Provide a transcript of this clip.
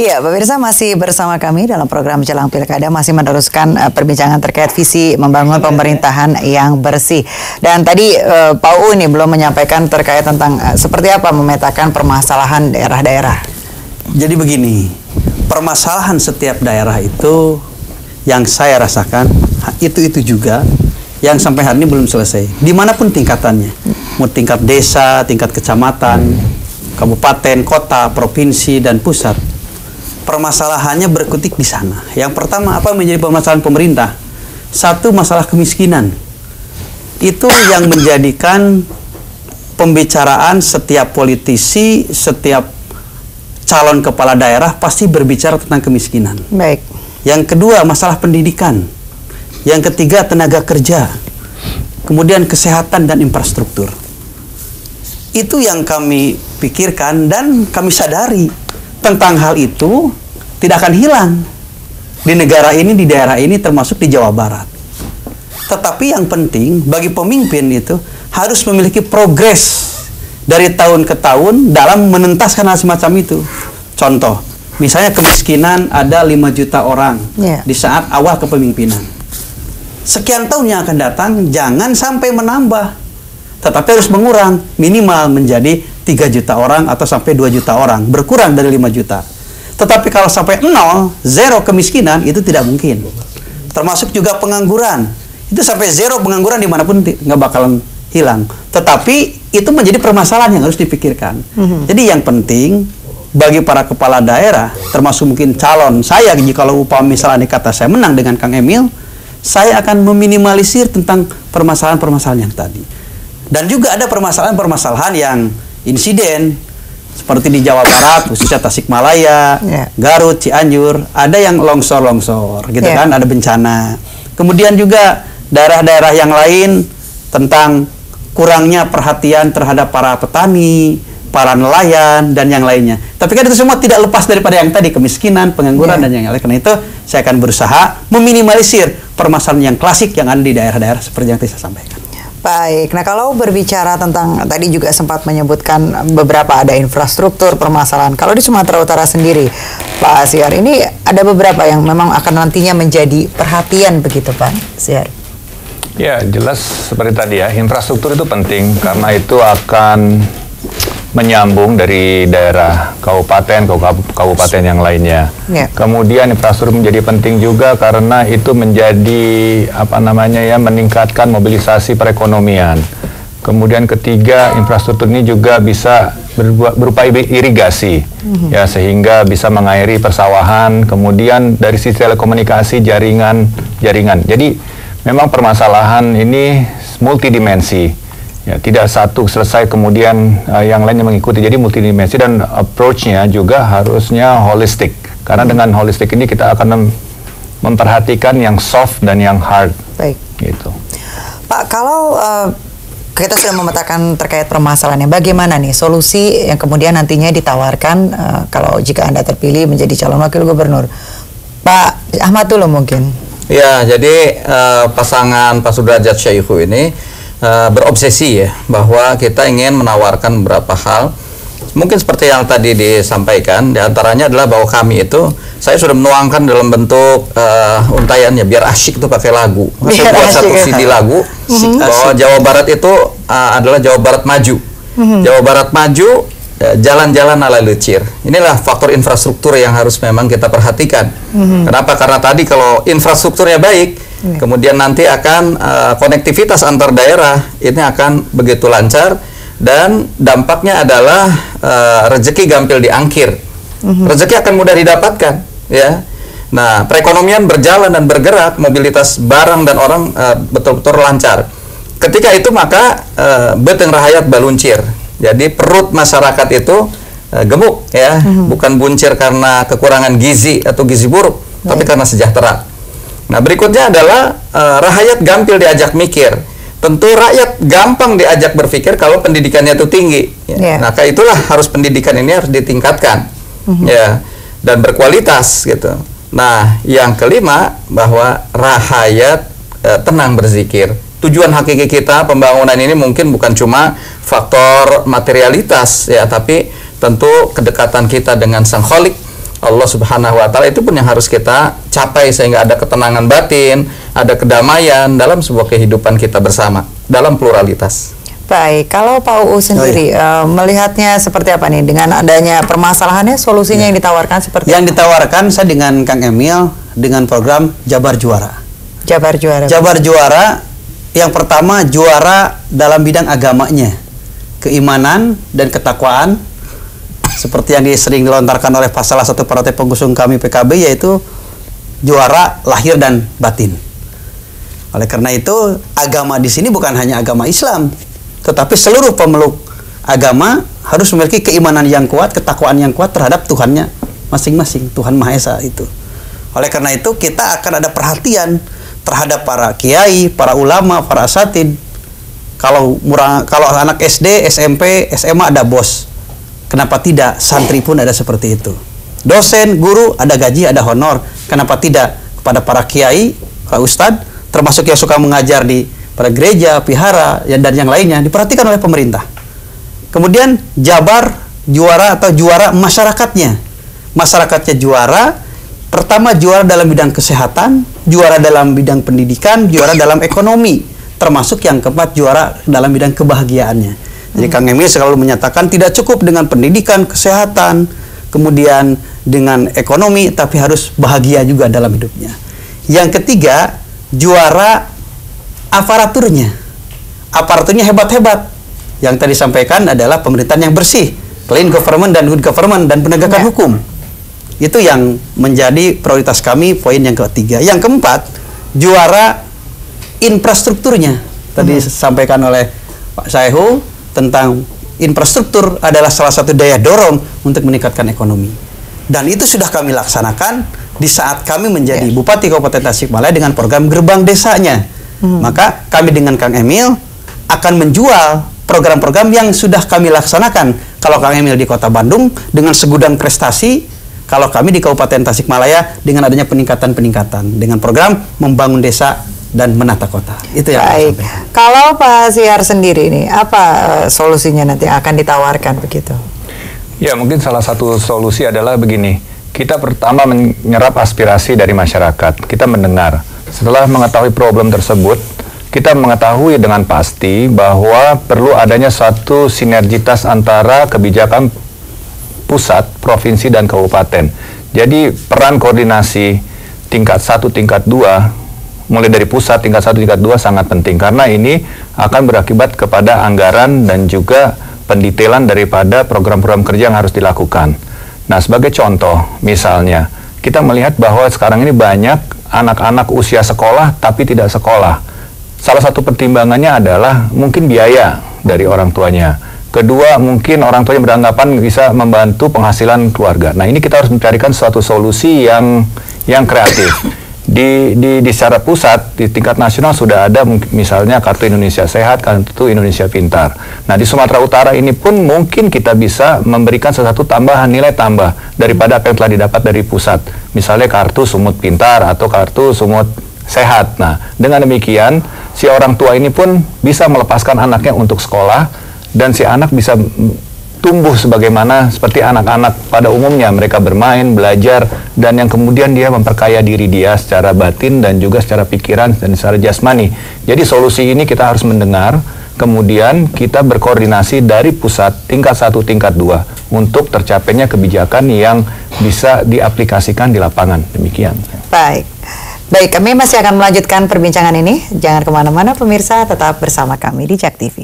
Iya, pemirsa masih bersama kami dalam program Jelang Pilkada, masih meneruskan perbincangan terkait visi membangun pemerintahan yang bersih. Dan tadi Pak U ini belum menyampaikan terkait tentang seperti apa memetakan permasalahan daerah-daerah. Jadi begini, permasalahan setiap daerah itu yang saya rasakan itu juga yang sampai hari ini belum selesai. Dimanapun tingkatannya, mau tingkat desa, tingkat kecamatan, kabupaten, kota, provinsi, dan pusat. Permasalahannya berkutik di sana. Yang pertama, apa menjadi permasalahan pemerintah? Satu, masalah kemiskinan. Itu yang menjadikan pembicaraan setiap politisi, setiap calon kepala daerah pasti berbicara tentang kemiskinan. Baik. Yang kedua, masalah pendidikan. Yang ketiga, tenaga kerja. Kemudian kesehatan dan infrastruktur. Itu yang kami pikirkan dan kami sadari tentang hal itu tidak akan hilang di negara ini, di daerah ini, termasuk di Jawa Barat. Tetapi yang penting bagi pemimpin itu harus memiliki progres dari tahun ke tahun dalam menentaskan hal semacam itu. Contoh, misalnya kemiskinan ada 5 juta orang di saat awal kepemimpinan. Sekian tahun yang akan datang jangan sampai menambah, tetapi harus mengurang, minimal menjadi 3 juta orang atau sampai 2 juta orang, berkurang dari 5 juta. Tetapi kalau sampai 0 kemiskinan, itu tidak mungkin. Termasuk juga pengangguran. Itu sampai 0 pengangguran dimanapun nggak bakalan hilang. Tetapi itu menjadi permasalahan yang harus dipikirkan. Jadi yang penting bagi para kepala daerah, termasuk mungkin calon saya, kalau upama misalnya kata saya menang dengan Kang Emil, saya akan meminimalisir tentang permasalahan-permasalahan yang tadi. Dan juga ada permasalahan-permasalahan yang insiden, seperti di Jawa Barat, khususnya Tasikmalaya, Garut, Cianjur, ada yang longsor-longsor, gitu kan, ada bencana. Kemudian juga daerah-daerah yang lain tentang kurangnya perhatian terhadap para petani, para nelayan, dan yang lainnya. Tapi kan itu semua tidak lepas daripada yang tadi, kemiskinan, pengangguran, dan yang lain. Karena itu saya akan berusaha meminimalisir permasalahan yang klasik yang ada di daerah-daerah seperti yang tadi saya sampaikan. Baik, nah kalau berbicara tentang, tadi juga sempat menyebutkan beberapa ada infrastruktur, permasalahan. Kalau di Sumatera Utara sendiri, Pak Siar, ini ada beberapa yang memang akan nantinya menjadi perhatian begitu, Pak Siar? Ya, jelas seperti tadi ya, infrastruktur itu penting karena itu akan menyambung dari daerah kabupaten ke kabupaten yang lainnya. Kemudian infrastruktur menjadi penting juga karena itu menjadi meningkatkan mobilisasi perekonomian. Kemudian ketiga, infrastruktur ini juga bisa berupa irigasi, ya, sehingga bisa mengairi persawahan. Kemudian dari sisi telekomunikasi, jaringan. Jadi memang permasalahan ini multidimensi. Ya, tidak satu selesai kemudian yang lainnya mengikuti. Jadi multidimensi dan approach-nya juga harusnya holistik. Karena dengan holistik ini kita akan memperhatikan yang soft dan yang hard. Baik. Gitu. Pak, kalau kita sudah memetakan terkait permasalahannya, bagaimana nih solusi yang kemudian nantinya ditawarkan kalau jika Anda terpilih menjadi calon wakil gubernur? Pak Ahmad dulu mungkin. Ya, jadi pasangan Pak Sudrajat Syaihu ini berobsesi ya, bahwa kita ingin menawarkan beberapa hal. Mungkin seperti yang tadi disampaikan, diantaranya adalah bahwa kami itu, saya sudah menuangkan dalam bentuk untaiannya, biar asyik itu pakai lagu. Saya buat satu CD lagu, bahwa Jawa Barat itu adalah Jawa Barat maju. Jawa Barat maju, jalan-jalan ala lecir. Inilah faktor infrastruktur yang harus memang kita perhatikan. Kenapa? Karena tadi kalau infrastrukturnya baik, kemudian nanti akan konektivitas antar daerah ini akan begitu lancar, dan dampaknya adalah rezeki gampil diangkir. Rezeki akan mudah didapatkan, ya. Nah, perekonomian berjalan dan bergerak, mobilitas barang dan orang betul-betul lancar. Ketika itu maka beteng rahayat baluncir. Jadi perut masyarakat itu gemuk, ya, bukan buncir karena kekurangan gizi atau gizi buruk, tapi karena sejahtera. Nah, berikutnya adalah rakyat gampil diajak mikir. Tentu rakyat gampang diajak berpikir kalau pendidikannya itu tinggi. Ya. Maka itulah harus pendidikan ini harus ditingkatkan, ya, dan berkualitas gitu. Nah, yang kelima bahwa rakyat tenang berzikir. Tujuan hakiki kita pembangunan ini mungkin bukan cuma faktor materialitas, ya, tapi tentu kedekatan kita dengan Sang Kholik, Allah Subhanahu wa taala itu pun yang harus kita capai sehingga ada ketenangan batin, ada kedamaian dalam sebuah kehidupan kita bersama dalam pluralitas. Baik, kalau Pak UU sendiri melihatnya seperti apa nih dengan adanya permasalahannya, solusinya yang ditawarkan seperti yang ditawarkan saya dengan Kang Emil dengan program Jabar Juara. Jabar Juara. Jabar Juara yang pertama juara dalam bidang agamanya, keimanan dan ketakwaan. Seperti yang sering dilontarkan oleh salah satu partai pengusung kami PKB, yaitu juara lahir dan batin. Oleh karena itu, agama di sini bukan hanya agama Islam, tetapi seluruh pemeluk agama harus memiliki keimanan yang kuat, ketakwaan yang kuat terhadap Tuhannya masing-masing, Tuhan Maha Esa itu. Oleh karena itu, kita akan ada perhatian terhadap para kiai, para ulama, para asatid. Kalau anak SD, SMP, SMA ada bos. Kenapa tidak santri pun ada seperti itu? Dosen, guru, ada gaji, ada honor. Kenapa tidak kepada para kiai, para ustadz, termasuk yang suka mengajar di pada gereja, vihara, dan yang lainnya, diperhatikan oleh pemerintah. Kemudian Jabar Juara atau juara masyarakatnya. Masyarakatnya juara, pertama juara dalam bidang kesehatan, juara dalam bidang pendidikan, juara dalam ekonomi, termasuk yang keempat juara dalam bidang kebahagiaannya. Jadi Kang Emil selalu menyatakan tidak cukup dengan pendidikan, kesehatan, kemudian dengan ekonomi, tapi harus bahagia juga dalam hidupnya. Yang ketiga, juara aparaturnya. Aparaturnya hebat-hebat. Yang tadi sampaikan adalah pemerintahan yang bersih, clean government dan good government dan penegakan hukum. Itu yang menjadi prioritas kami, poin yang ketiga. Yang keempat, juara infrastrukturnya. Tadi disampaikan oleh Pak Saihu tentang infrastruktur adalah salah satu daya dorong untuk meningkatkan ekonomi. Dan itu sudah kami laksanakan di saat kami menjadi Bupati Kabupaten Tasikmalaya dengan program Gerbang Desanya. Maka kami dengan Kang Emil akan menjual program-program yang sudah kami laksanakan. Kalau Kang Emil di Kota Bandung dengan segudang prestasi, kalau kami di Kabupaten Tasikmalaya dengan adanya peningkatan-peningkatan dengan program membangun desa dan menata kota. Itu yang baik. Kalau Pak Syihar sendiri ini, apa solusinya nanti akan ditawarkan begitu? Ya, mungkin salah satu solusi adalah begini. Kita pertama menyerap aspirasi dari masyarakat. Kita mendengar. Setelah mengetahui problem tersebut, kita mengetahui dengan pasti bahwa perlu adanya suatu sinergitas antara kebijakan pusat, provinsi, dan kabupaten. Jadi peran koordinasi tingkat 1, tingkat 2, mulai dari pusat tingkat 1, tingkat 2 sangat penting karena ini akan berakibat kepada anggaran dan juga pendetailan daripada program-program kerja yang harus dilakukan. Nah, sebagai contoh, misalnya kita melihat bahwa sekarang ini banyak anak-anak usia sekolah tapi tidak sekolah. Salah satu pertimbangannya adalah mungkin biaya dari orang tuanya. Kedua, mungkin orang tuanya beranggapan bisa membantu penghasilan keluarga. Nah, ini kita harus mencarikan suatu solusi yang kreatif. Di secara pusat, di tingkat nasional sudah ada misalnya Kartu Indonesia Sehat, Kartu Indonesia Pintar. Nah, di Sumatera Utara ini pun mungkin kita bisa memberikan sesuatu tambahan, nilai tambah daripada apa yang telah didapat dari pusat. Misalnya Kartu Sumut Pintar atau Kartu Sumut Sehat. Nah, dengan demikian, si orang tua ini pun bisa melepaskan anaknya untuk sekolah dan si anak bisa tumbuh sebagaimana seperti anak-anak pada umumnya, mereka bermain, belajar, dan yang kemudian dia memperkaya diri dia secara batin dan juga secara pikiran dan secara jasmani. Jadi solusi ini kita harus mendengar, kemudian kita berkoordinasi dari pusat tingkat 1, tingkat 2 untuk tercapainya kebijakan yang bisa diaplikasikan di lapangan. Demikian. Baik, kami masih akan melanjutkan perbincangan ini. Jangan kemana-mana pemirsa, tetap bersama kami di JAK TV.